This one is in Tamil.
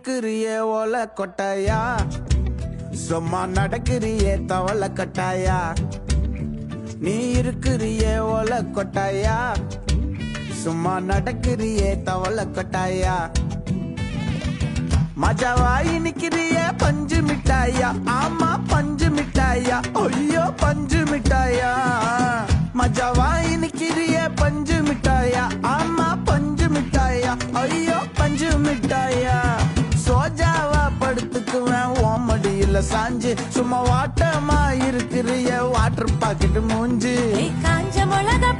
இருக்கிறியே ஓல கொட்டாயா, சும்மா நடக்கிறியே தவள கட்டாயா. நீ இருக்கிறியே ஓல கொட்டாயா, சும்மா நடக்கிறியே தவள கொட்டாயா. மஜாவாயி நிக்கிறிய பஞ்சு மிட்டாயா, ஆமா பஞ்சு மிட்டாயா, ஐயோ பஞ்சு மிட்டாயா. மஜாவாயி நிக்கிறிய பஞ்சு மிட்டாயா, ஆமா பஞ்சு மிட்டாயா, ஐயோ பஞ்சு மிட்டாயா. சோஜாவா படுத்துக்குவேன் ஓமடியில சாஞ்சு, சும்மா வாட்டமா இருக்கிறிய வாட்டர் பாக்கெட் மூஞ்சு. காஞ்ச மிளகா